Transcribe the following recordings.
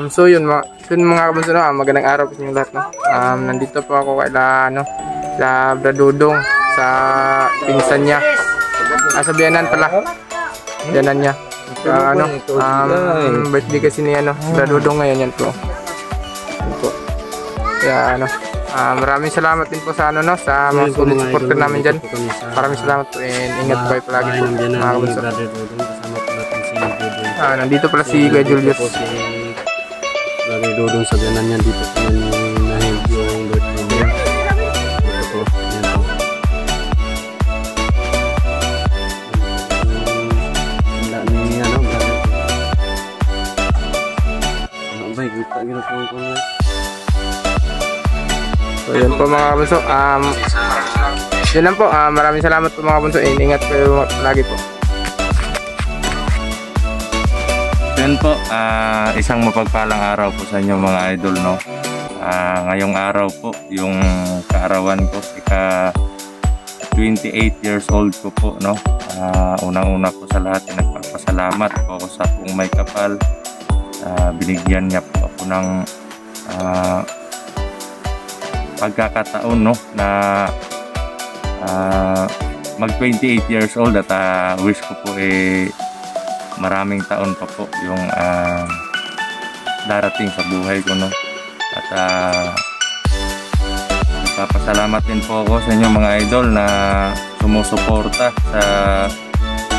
So yun mga kabunso, no? Magandang araw po sa inyo lahat, no? Nandito po ako kay sa Bradudong, sa pinsan niya. Sa biyanan pala. Biyanan niya. Birthday kasi ni Bradudong ngayon, yan po. Yan po. Kaya maraming salamat din po sa sa mga solid supporter namin dyan. Maraming salamat po, and ingat po kayo palagi po mga kabunso. Nandito pala si Kuya Julius. Lagi Dodong sa biyanan niya, dito po na-held yung birthday niya. Dito po, yan po. Handa ni brother. Ano ba, kita po ko na. So yun po mga kabunso, yun lang po, maraming salamat po mga kabunso, and ingat kayo lagi po. Yun po, isang mapagpalang araw po sa inyo mga idol, no? Ngayong araw po, yung kaarawan ko, ika 28 years old ko po, no? Unang-una po sa lahat, nagpapasalamat po ako sa Puong May Kapal. Binigyan niya po ako ng pagkakataon, no? Na mag 28 years old, at wish ko po maraming taon pa po yung darating sa buhay ko, no? At nagpapasalamat din po ako sa inyo mga idol na sumusuporta sa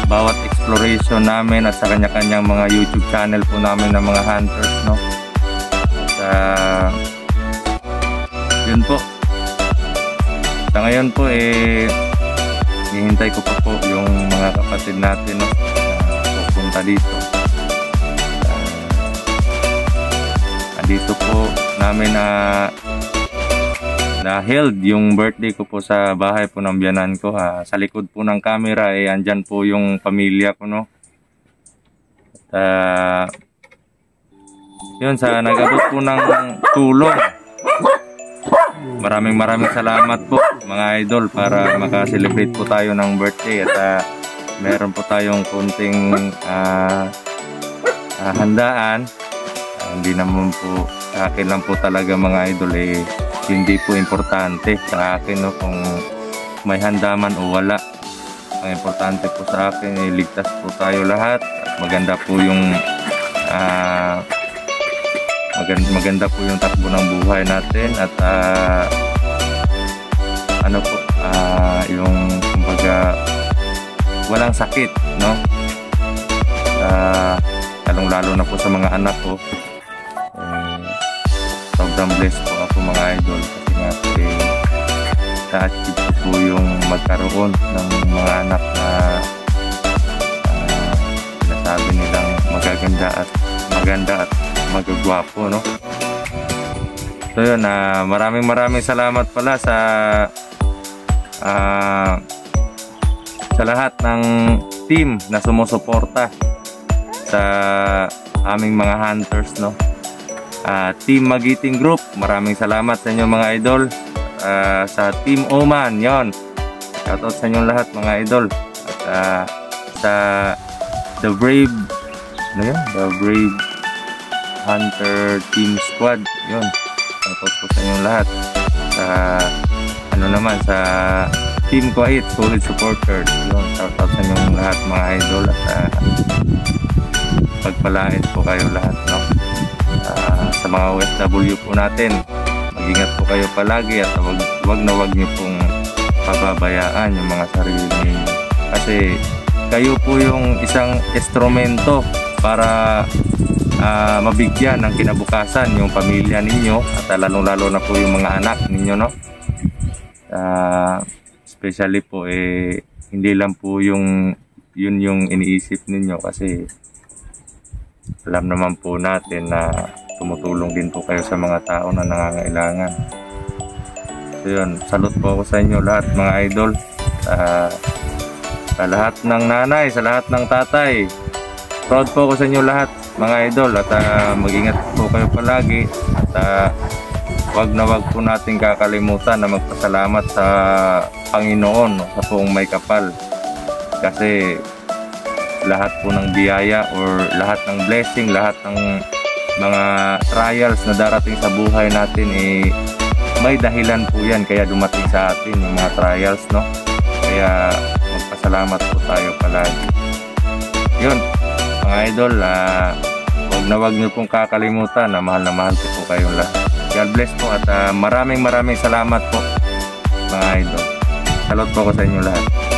bawat exploration namin at sa kanya-kanyang mga YouTube channel po namin ng mga hunters, no? At yun po, sa ngayon po hihintay ko pa po yung mga kapatid natin, no? Punta dito. Dito po namin na held yung birthday ko po sa bahay po ng biyanan ko, ha. Sa likod po ng camera andyan po yung pamilya ko, no? At yun, sa nag-abot po ng tulong, maraming salamat po mga idol, para maka-celebrate po tayo ng birthday. At meron po tayong konting handaan. Hindi naman po sa akin lang po talaga mga idol, hindi po importante sa akin, no, kung may handa man o wala. Ang importante po sa akin ligtas po tayo lahat, at maganda po yung maganda po yung takbo ng buhay natin, at yung kumbaga walang sakit, no? Lalong-lalo na po sa mga anak ko, sobrang blessed po ako mga idol, kasi nga po na-achieve ko po yung magkaroon ng mga anak na sinasabi nilang maganda at magagwapo, no? So yun, maraming salamat pala sa lahat ng team na sumusuporta sa aming mga hunters, no? Team Magiting Group, maraming salamat sa inyo mga idol. Sa Team Oman, yon, shoutout sa inyo lahat mga idol. At sa The Brave Hunter Team Squad, yon, shoutout po sa inyo lahat. Sa Team Quiet Solid Supporter, yun, shoutout sa inyong lahat mga idol, at pagpalain po kayo lahat, no? Sa mga OFW po natin, mag-ingat po kayo palagi, at wag niyo pong pababayaan yung mga sarili niyo, kasi kayo po yung isang instrumento para mabigyan ng kinabukasan yung pamilya ninyo, at lalong-lalo na po yung mga anak ninyo, no? Especially po hindi lang po yun yung iniisip ninyo, kasi alam naman po natin na tumutulong din po kayo sa mga tao na nangangailangan. So yun, salute po ako sa inyo lahat mga idol, sa lahat ng nanay, sa lahat ng tatay. Proud po ako sa inyo lahat mga idol, at mag-ingat po kayo palagi, at wag po natin kakalimutan na magpasalamat sa Panginoon, sa Puong May Kapal, kasi lahat po ng biyaya or lahat ng blessing, lahat ng mga trials na darating sa buhay natin, may dahilan po yan kaya dumating sa atin yung mga trials, no? Kaya magpasalamat po tayo palagi. Yun, mga idol, wag niyo pong kakalimutan na mahal ko po kayong lahat. God bless po at maraming salamat po, mga idol. Salute po ko sa inyo lahat.